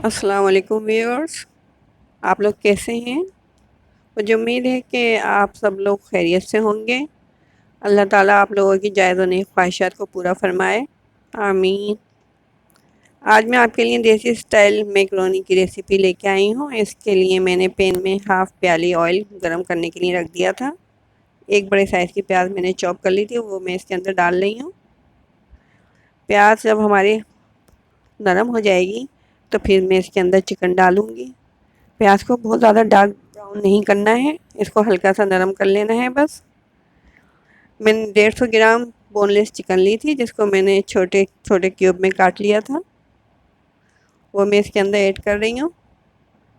अस्सलाम वालेकुम व्यूअर्स। आप लोग कैसे हैं? मुझे उम्मीद है कि आप सब लोग खैरियत से होंगे। अल्लाह ताला आप लोगों की जायज़ व नेक ख्वाहिशात को पूरा फरमाए, आमीन। आज मैं आपके लिए देसी स्टाइल मैकरोनी की रेसिपी लेके आई हूँ। इसके लिए मैंने पैन में हाफ़ प्याली ऑयल गरम करने के लिए रख दिया था। एक बड़े साइज़ की प्याज मैंने चॉप कर ली थी, वो मैं इसके अंदर डाल रही हूँ। प्याज जब हमारी नरम हो जाएगी तो फिर मैं इसके अंदर चिकन डालूँगी। प्याज को बहुत ज़्यादा डार्क ब्राउन नहीं करना है, इसको हल्का सा नरम कर लेना है बस। मैंने 150 ग्राम बोनलेस चिकन ली थी, जिसको मैंने छोटे छोटे क्यूब में काट लिया था। वो मैं इसके अंदर ऐड कर रही हूँ।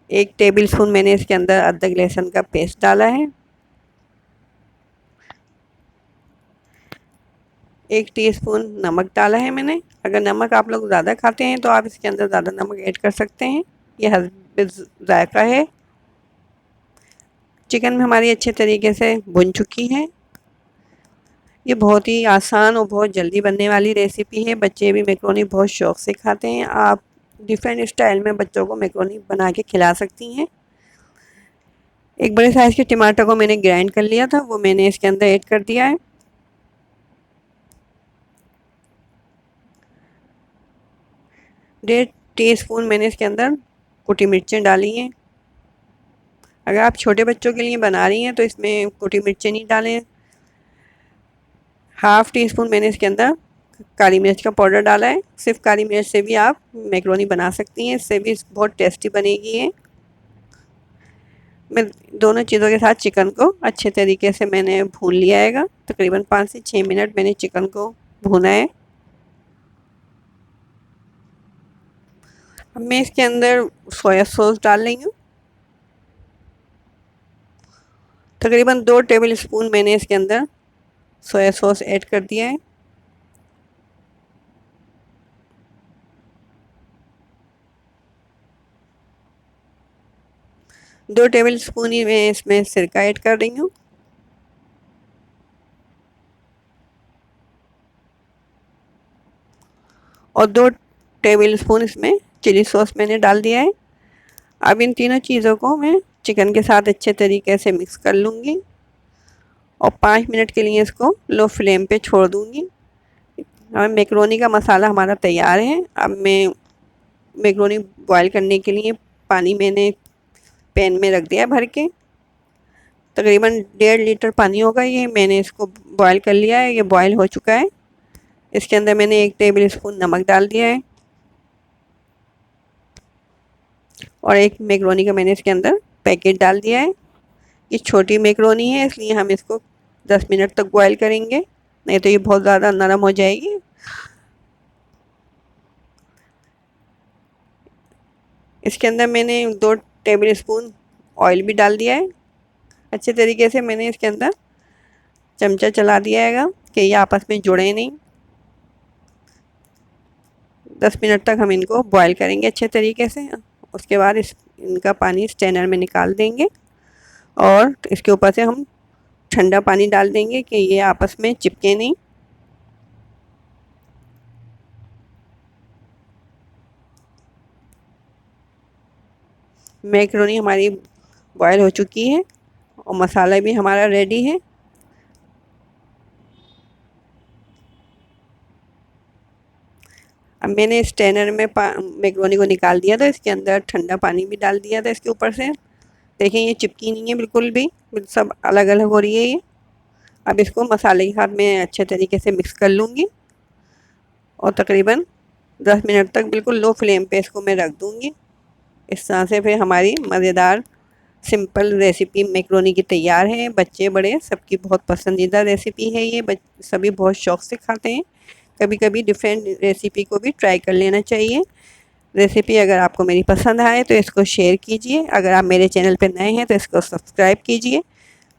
1 टेबल स्पून मैंने इसके अंदर अदरक लहसुन का पेस्ट डाला है। 1 टीस्पून नमक डाला है मैंने। अगर नमक आप लोग ज़्यादा खाते हैं तो आप इसके अंदर ज़्यादा नमक ऐड कर सकते हैं, ये हस्ब ज़ायक़ा है। चिकन में हमारी अच्छे तरीके से भुन चुकी है। ये बहुत ही आसान और बहुत जल्दी बनने वाली रेसिपी है। बच्चे भी मैकरोनी बहुत शौक़ से खाते हैं। आप डिफरेंट स्टाइल में बच्चों को मैकरोनी बना के खिला सकती हैं। एक बड़े साइज़ के टमाटर को मैंने ग्राइंड कर लिया था, वो मैंने इसके अंदर ऐड कर दिया है। डेढ़ टीस्पून मैंने इसके अंदर कुटी मिर्चें डाली हैं। अगर आप छोटे बच्चों के लिए बना रही हैं तो इसमें कुटी मिर्चें नहीं डालें। हाफ़ टी स्पून मैंने इसके अंदर काली मिर्च का पाउडर डाला है। सिर्फ काली मिर्च से भी आप मैकरोनी बना सकती हैं, इससे भी बहुत टेस्टी बनेगी ये। मैं दोनों चीज़ों के साथ चिकन को अच्छे तरीके से मैंने भून लिया है। तकरीबन 5 से 6 मिनट मैंने चिकन को भूना है। अब मैं इसके अंदर सोया सॉस डाल रही हूँ। तकरीबन 2 टेबल स्पून मैंने इसके अंदर सोया सॉस ऐड कर दिया है। दो टेबल स्पून ही मैं इसमें सिरका ऐड कर रही हूँ। और 2 टेबल स्पून इसमें चिली सॉस मैंने डाल दिया है। अब इन तीनों चीज़ों को मैं चिकन के साथ अच्छे तरीके से मिक्स कर लूँगी और 5 मिनट के लिए इसको लो फ्लेम पे छोड़ दूँगी। अब मैकरोनी का मसाला हमारा तैयार है। अब मैं मैकरोनी बॉईल करने के लिए पानी मैंने पैन में रख दिया है भर के। तकरीबन 1.5 लीटर पानी होगा ये। मैंने इसको बॉईल कर लिया है, ये बॉईल हो चुका है। इसके अंदर मैंने 1 टेबल स्पून नमक डाल दिया है और एक मैकरोनी का मैंने इसके अंदर पैकेट डाल दिया है। ये छोटी मैकरोनी है, इसलिए हम इसको 10 मिनट तक बॉईल करेंगे, नहीं तो ये बहुत ज़्यादा नरम हो जाएगी। इसके अंदर मैंने 2 टेबल स्पून ऑयल भी डाल दिया है। अच्छे तरीके से मैंने इसके अंदर चमचा चला दिया है कि ये आपस में जुड़े नहीं। 10 मिनट तक हम इनको बॉईल करेंगे अच्छे तरीके से। उसके बाद इनका पानी स्ट्रेनर में निकाल देंगे और इसके ऊपर से हम ठंडा पानी डाल देंगे कि ये आपस में चिपके नहीं। मैकरोनी हमारी बॉईल हो चुकी है और मसाला भी हमारा रेडी है। अब मैंने स्ट्रेनर में मैकरोनी को निकाल दिया था, इसके अंदर ठंडा पानी भी डाल दिया था इसके ऊपर से। देखें ये चिपकी नहीं है बिल्कुल भी, सब अलग अलग हो रही है ये। अब इसको मसाले के साथ मैं अच्छे तरीके से मिक्स कर लूँगी और तकरीबन 10 मिनट तक बिल्कुल लो फ्लेम पे इसको मैं रख दूँगी। इस तरह से फिर हमारी मज़ेदार सिंपल रेसिपी मैकरोनी की तैयार है। बच्चे बड़े सबकी बहुत पसंदीदा रेसिपी है ये, सभी बहुत शौक़ से खाते हैं। कभी कभी डिफरेंट रेसिपी को भी ट्राई कर लेना चाहिए। रेसिपी अगर आपको मेरी पसंद आए तो इसको शेयर कीजिए। अगर आप मेरे चैनल पर नए हैं तो इसको सब्सक्राइब कीजिए।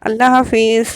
अल्लाह हाफिज़।